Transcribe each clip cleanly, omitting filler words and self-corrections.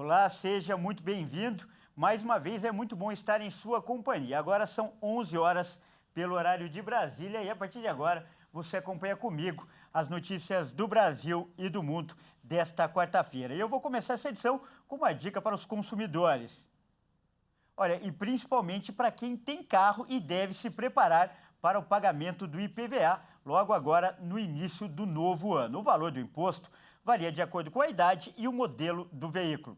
Olá, seja muito bem-vindo. Mais uma vez é muito bom estar em sua companhia. Agora são 11 horas pelo horário de Brasília e a partir de agora você acompanha comigo as notícias do Brasil e do mundo desta quarta-feira. E eu vou começar essa edição com uma dica para os consumidores. Olha, e principalmente para quem tem carro e deve se preparar para o pagamento do IPVA logo agora no início do novo ano. O valor do imposto varia de acordo com a idade e o modelo do veículo.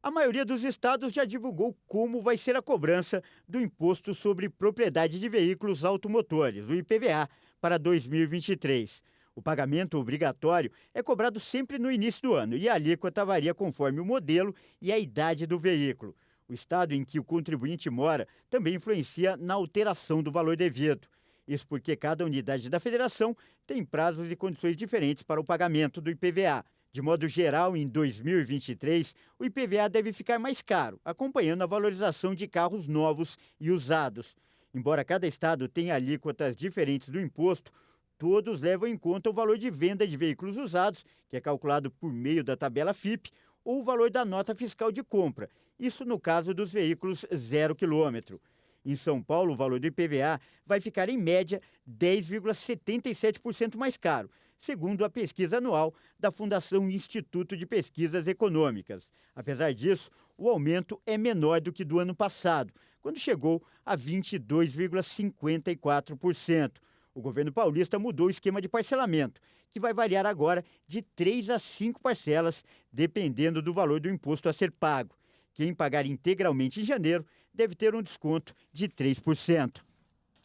A maioria dos estados já divulgou como vai ser a cobrança do Imposto sobre Propriedade de Veículos Automotores, o IPVA, para 2023. O pagamento obrigatório é cobrado sempre no início do ano e a alíquota varia conforme o modelo e a idade do veículo. O estado em que o contribuinte mora também influencia na alteração do valor devido. Isso porque cada unidade da federação tem prazos e condições diferentes para o pagamento do IPVA. De modo geral, em 2023, o IPVA deve ficar mais caro, acompanhando a valorização de carros novos e usados. Embora cada estado tenha alíquotas diferentes do imposto, todos levam em conta o valor de venda de veículos usados, que é calculado por meio da tabela FIPE, ou o valor da nota fiscal de compra, isso no caso dos veículos 0 quilômetro. Em São Paulo, o valor do IPVA vai ficar, em média, 10,77% mais caro, segundo a pesquisa anual da Fundação Instituto de Pesquisas Econômicas. Apesar disso, o aumento é menor do que do ano passado, quando chegou a 22,54%. O governo paulista mudou o esquema de parcelamento, que vai variar agora de 3 a 5 parcelas, dependendo do valor do imposto a ser pago. Quem pagar integralmente em janeiro deve ter um desconto de 3%.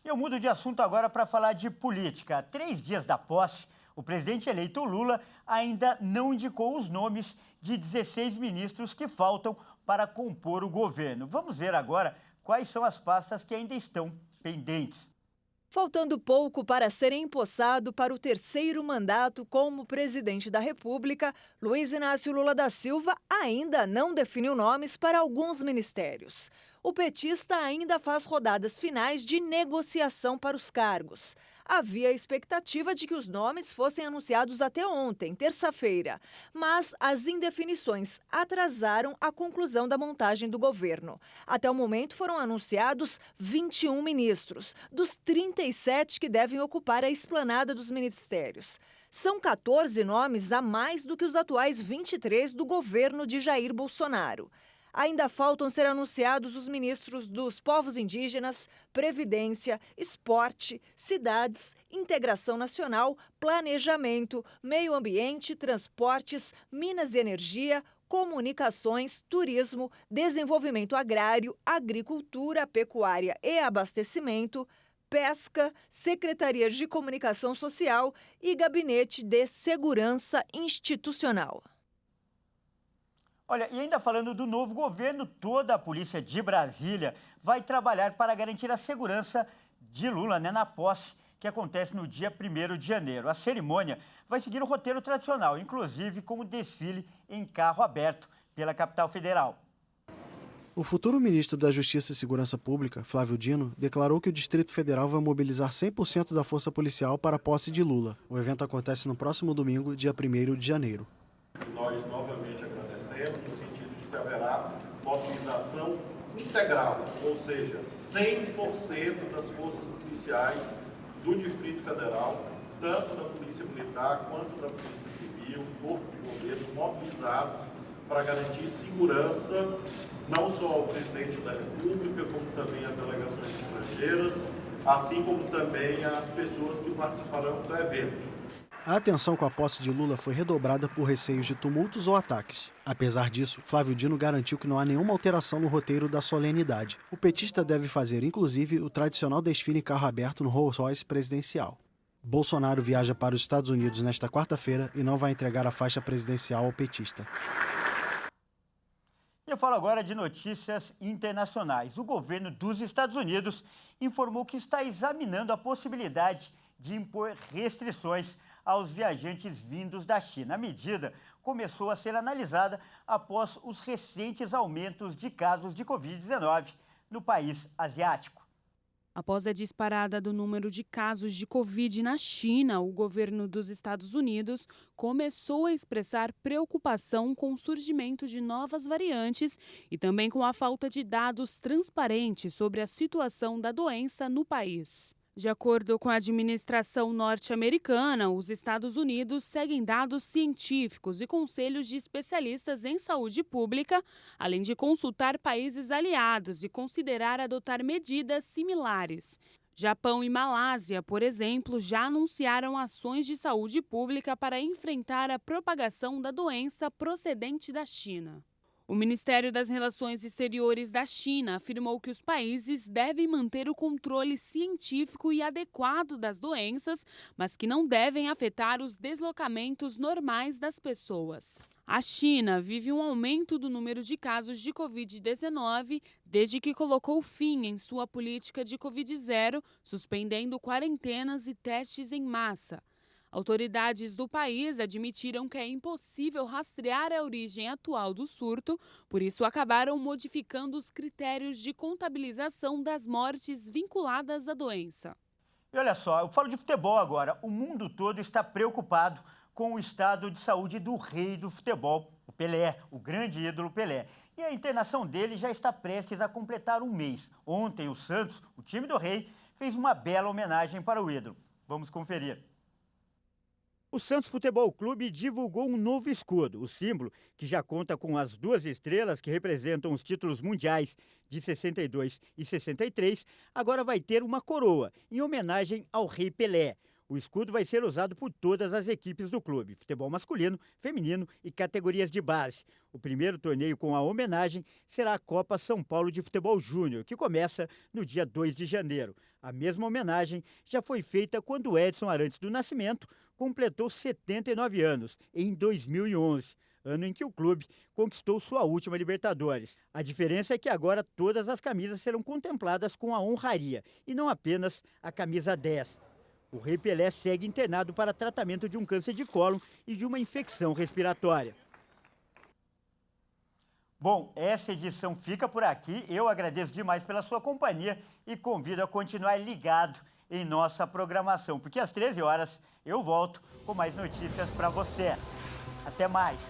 Eu mudo de assunto agora para falar de política. Há 3 dias da posse, o presidente eleito Lula ainda não indicou os nomes de 16 ministros que faltam para compor o governo. Vamos ver agora quais são as pastas que ainda estão pendentes. Faltando pouco para ser empossado para o terceiro mandato como presidente da República, Luiz Inácio Lula da Silva ainda não definiu nomes para alguns ministérios. O petista ainda faz rodadas finais de negociação para os cargos. Havia a expectativa de que os nomes fossem anunciados até ontem, terça-feira, mas as indefinições atrasaram a conclusão da montagem do governo. Até o momento foram anunciados 21 ministros, dos 37 que devem ocupar a esplanada dos ministérios. São 14 nomes a mais do que os atuais 23 do governo de Jair Bolsonaro. Ainda faltam ser anunciados os ministros dos povos indígenas, Previdência, Esporte, Cidades, Integração Nacional, Planejamento, Meio Ambiente, Transportes, Minas e Energia, Comunicações, Turismo, Desenvolvimento Agrário, Agricultura, Pecuária e Abastecimento, Pesca, Secretaria de Comunicação Social e Gabinete de Segurança Institucional. Olha, e ainda falando do novo governo, toda a polícia de Brasília vai trabalhar para garantir a segurança de Lula, na posse, que acontece no dia 1º de janeiro. A cerimônia vai seguir o roteiro tradicional, inclusive com o desfile em carro aberto pela capital federal. O futuro ministro da Justiça e Segurança Pública, Flávio Dino, declarou que o Distrito Federal vai mobilizar 100% da força policial para a posse de Lula. O evento acontece no próximo domingo, dia 1º de janeiro. Nós novamente agradecemos no sentido de que haverá mobilização integral, ou seja, 100% das forças policiais do Distrito Federal, tanto da Polícia Militar quanto da Polícia Civil, Corpo de Bombeiros, mobilizados para garantir segurança não só ao presidente da República, como também a delegações estrangeiras, assim como também as pessoas que participarão do evento. A atenção com a posse de Lula foi redobrada por receios de tumultos ou ataques. Apesar disso, Flávio Dino garantiu que não há nenhuma alteração no roteiro da solenidade. O petista deve fazer, inclusive, o tradicional desfile em carro aberto no Rolls-Royce presidencial. Bolsonaro viaja para os Estados Unidos nesta quarta-feira e não vai entregar a faixa presidencial ao petista. Eu falo agora de notícias internacionais. O governo dos Estados Unidos informou que está examinando a possibilidade de impor restrições aos viajantes vindos da China. A medida começou a ser analisada após os recentes aumentos de casos de Covid-19 no país asiático. Após a disparada do número de casos de Covid na China, o governo dos Estados Unidos começou a expressar preocupação com o surgimento de novas variantes e também com a falta de dados transparentes sobre a situação da doença no país. De acordo com a administração norte-americana, os Estados Unidos seguem dados científicos e conselhos de especialistas em saúde pública, além de consultar países aliados e considerar adotar medidas similares. Japão e Malásia, por exemplo, já anunciaram ações de saúde pública para enfrentar a propagação da doença procedente da China. O Ministério das Relações Exteriores da China afirmou que os países devem manter o controle científico e adequado das doenças, mas que não devem afetar os deslocamentos normais das pessoas. A China vive um aumento do número de casos de Covid-19 desde que colocou fim em sua política de Covid-0, suspendendo quarentenas e testes em massa. Autoridades do país admitiram que é impossível rastrear a origem atual do surto, por isso acabaram modificando os critérios de contabilização das mortes vinculadas à doença. E olha só, eu falo de futebol agora. O mundo todo está preocupado com o estado de saúde do rei do futebol, o Pelé, o grande ídolo Pelé. E a internação dele já está prestes a completar um mês. Ontem, o Santos, o time do rei, fez uma bela homenagem para o ídolo. Vamos conferir. O Santos Futebol Clube divulgou um novo escudo. O símbolo, que já conta com as 2 estrelas que representam os títulos mundiais de 62 e 63, agora vai ter uma coroa, em homenagem ao rei Pelé. O escudo vai ser usado por todas as equipes do clube, futebol masculino, feminino e categorias de base. O primeiro torneio com a homenagem será a Copa São Paulo de Futebol Júnior, que começa no dia 2 de janeiro. A mesma homenagem já foi feita quando Edson Arantes do Nascimento completou 79 anos, em 2011, ano em que o clube conquistou sua última Libertadores. A diferença é que agora todas as camisas serão contempladas com a honraria, e não apenas a camisa 10. O rei Pelé segue internado para tratamento de um câncer de cólon e de uma infecção respiratória. Bom, essa edição fica por aqui. Eu agradeço demais pela sua companhia e convido a continuar ligado em nossa programação, porque às 13 horas eu volto com mais notícias para você. Até mais!